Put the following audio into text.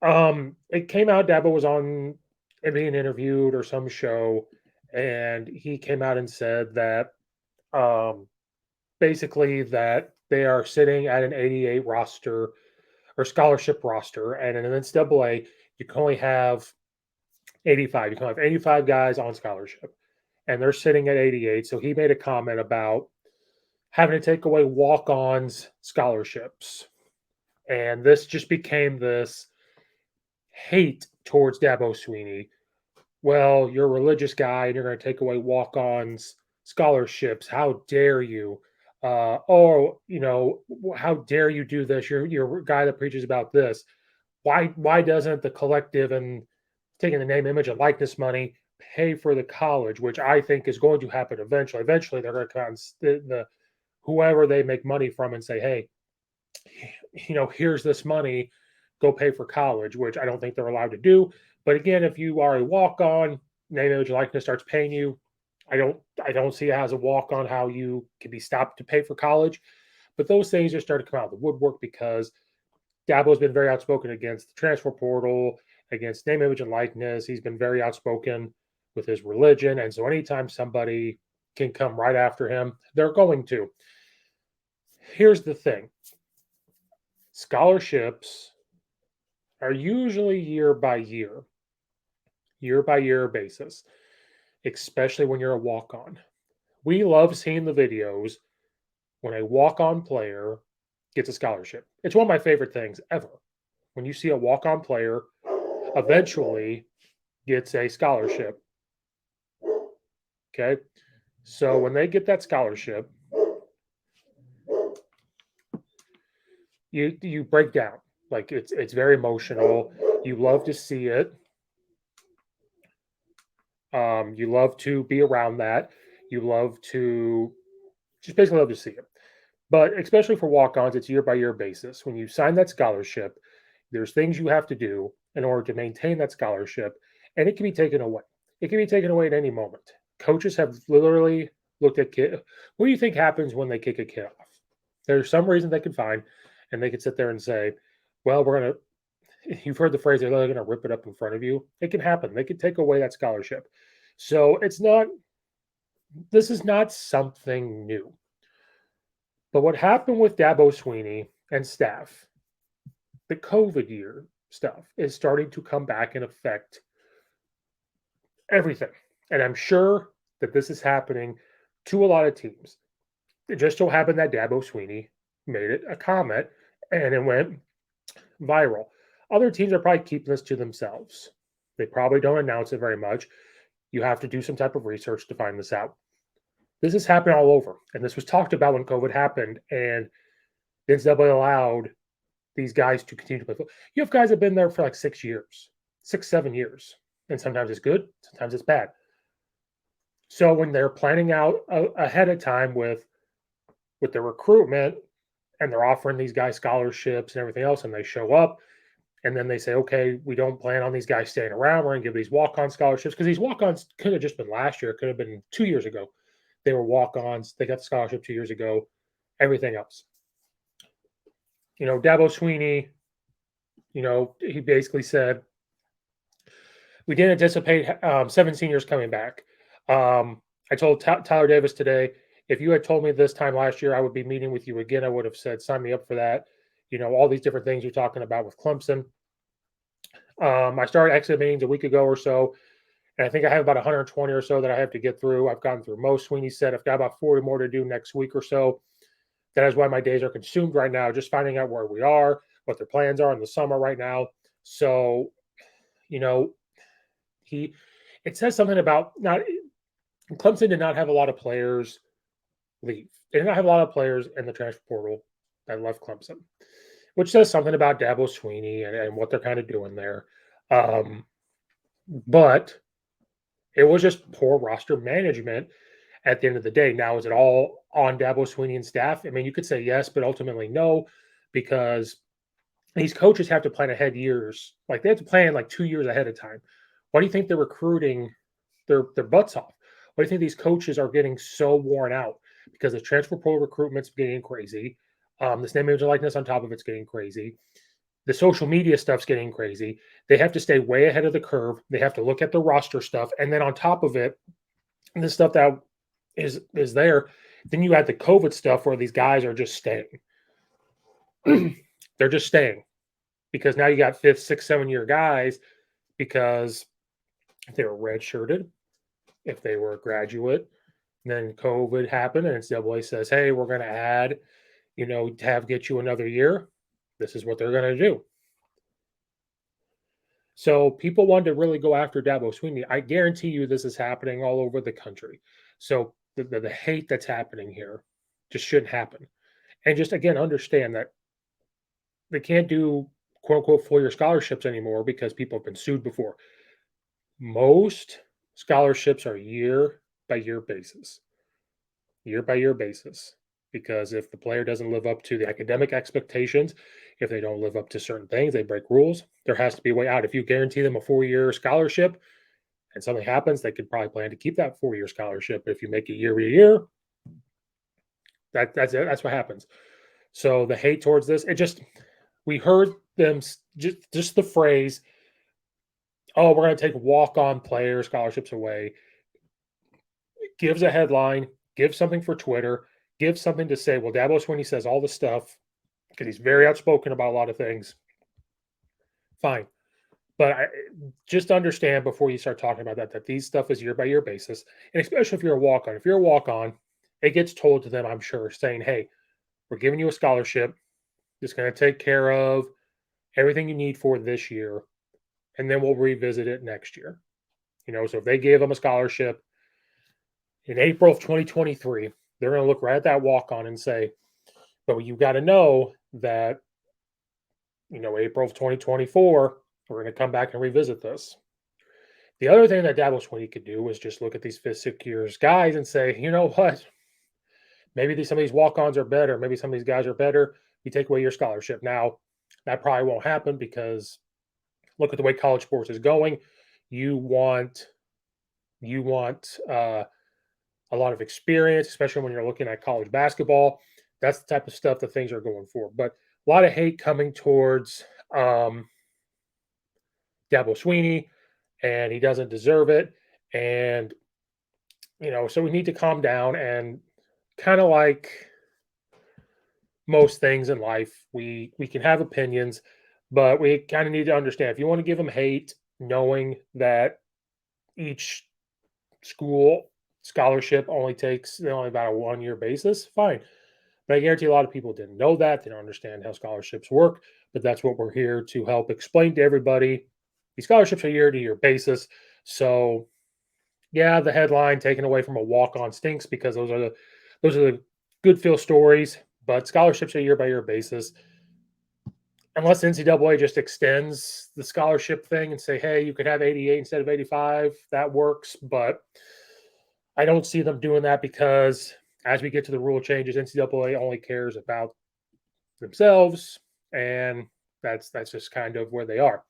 It came out Dabo was on being interviewed or some show, and he came out and said that um, basically that they are sitting at an 88 roster or scholarship roster, and in an NCAA you can only have 85. You can have 85 guys on scholarship, and they're sitting at 88. So he made a comment about having to take away walk-ons scholarships, and this just became this hate towards Dabo Swinney. Well, you're a religious guy and you're going to take away walk-ons scholarships. How dare you? How dare you do this? You're a guy that preaches about this. Why doesn't the collective and taking the name, image, and likeness money pay for the college, which I think is going to happen eventually. Eventually, they're going to come and whoever they make money from and say, hey, here's this money, go pay for college, which I don't think they're allowed to do. But again, if you are a walk on, name, image, likeness starts paying you. I don't see it as a walk on how you can be stopped to pay for college. But those things just started to come out of the woodwork because Dabo's been very outspoken against the transfer portal, against name, image, and likeness. He's been very outspoken with his religion. And so anytime somebody can come right after him, they're going to. Here's the thing: scholarships are usually year by year basis, especially when you're a walk on. We love seeing the videos when a walk on player gets a scholarship. It's one of my favorite things ever. When you see a walk on player eventually gets a scholarship. Okay. So when they get that scholarship, you break down. Like it's very emotional. You love to see it. You love to be around that. You love to just basically love to see it. But especially for walk-ons, it's year by year basis. When you sign that scholarship, there's things you have to do in order to maintain that scholarship, and it can be taken away. It can be taken away at any moment. Coaches have literally looked at kid. What do you think happens when they kick a kid off? There's some reason they can find, and they could sit there and say, "Well, we're gonna." You've heard the phrase, "They're going to rip it up in front of you." It can happen. They could take away that scholarship. So it's not. This is not something new. But what happened with Dabo Swinney and staff, the COVID year stuff, is starting to come back and affect everything. And I'm sure that this is happening to a lot of teams. It just so happened that Dabo Swinney made it a comment and it went viral. Other teams are probably keeping this to themselves. They probably don't announce it very much. You have to do some type of research to find this out. This is happening all over. And this was talked about when COVID happened. And the NCAA allowed these guys to continue to play football. You have guys that have been there for like 6 years, 6, 7 years. And sometimes it's good, sometimes it's bad. So when they're planning out ahead of time with their recruitment and they're offering these guys scholarships and everything else, and they show up and then they say, okay, we don't plan on these guys staying around. We're going to give these walk-on scholarships because these walk-ons could have just been last year. It could have been 2 years ago. They were walk-ons. They got the scholarship 2 years ago. Everything else. Dabo Swinney, he basically said, we didn't anticipate 7 seniors coming back. I told Tyler Davis today, if you had told me this time last year I would be meeting with you again, I would have said, sign me up for that. All these different things you're talking about with Clemson. I started exit meetings a week ago or so, and I think I have about 120 or so that I have to get through. I've gotten through most. Swinney said I've got about 40 more to do next week or so. That is why my days are consumed right now, just finding out where we are, what their plans are in the summer right now. So, it says something about not Clemson did not have a lot of players leave. They did not have a lot of players in the transfer portal that left Clemson, which says something about Dabo Swinney and what they're kind of doing there. But it was just poor roster management at the end of the day. Now, is it all on Dabo Swinney and staff? I mean, you could say yes, but ultimately no, because these coaches have to plan ahead years. Like they have to plan like 2 years ahead of time. Why do you think they're recruiting their butts off? Why do you think these coaches are getting so worn out? Because the transfer portal recruitment's getting crazy. This name, image, and likeness on top of it's getting crazy. The social media stuff's getting crazy. They have to stay way ahead of the curve. They have to look at the roster stuff, and then on top of it, the stuff that is there. Then you add the COVID stuff where these guys are just staying. They're just staying because now you got fifth, sixth, 7 year guys because they were redshirted, if they were a graduate. Then COVID happened, and NCAA says, "Hey, we're going to add, get you another year." This is what they're going to do. So people wanted to really go after Dabo Swinney. I guarantee you this is happening all over the country. So the hate that's happening here just shouldn't happen. And just again, understand that they can't do quote unquote 4 year scholarships anymore because people have been sued before. Most scholarships are year by year basis. Because if the player doesn't live up to the academic expectations, if they don't live up to certain things, they break rules, there has to be a way out. If you guarantee them a 4 year scholarship and something happens, they could probably plan to keep that 4 year scholarship. If you make it year by year, that's it. That's what happens. So the hate towards this, we heard them just the phrase, "Oh, we're going to take walk-on player scholarships away." It gives a headline, gives something for Twitter, gives something to say. Well, Dabo Swinney says all the stuff because he's very outspoken about a lot of things. Fine. But just understand before you start talking about that these stuff is year by year basis. And especially if you're a walk on. If you're a walk on, it gets told to them, I'm sure, saying, "Hey, we're giving you a scholarship. It's going to take care of everything you need for this year. And then we'll revisit it next year." So if they gave them a scholarship in April of 2023, they're going to look right at that walk on and say, "But you got to know that, April of 2024, we're going to come back and revisit this." The other thing that Dabo Swinney could do is just look at these fifth, 6 years guys and say, "You know what? Maybe some of these walk-ons are better. Maybe some of these guys are better. You take away your scholarship." Now, that probably won't happen because look at the way college sports is going. You want a lot of experience, especially when you're looking at college basketball. That's the type of stuff that things are going for. But a lot of hate coming towards Dabo Swinney, and he doesn't deserve it. And so we need to calm down and kind of like most things in life, we can have opinions, but we kind of need to understand if you want to give them hate, knowing that each school scholarship only about a 1 year basis, fine. But I guarantee a lot of people didn't know that. They don't understand how scholarships work, but that's what we're here to help explain to everybody. These scholarships are year to year basis. So yeah, the headline taken away from a walk on stinks because those are the good feel stories, but scholarships are year by year basis. Unless NCAA just extends the scholarship thing and say, "Hey, you could have 88 instead of 85," that works. But I don't see them doing that because as we get to the rule changes, NCAA only cares about themselves, and that's just kind of where they are.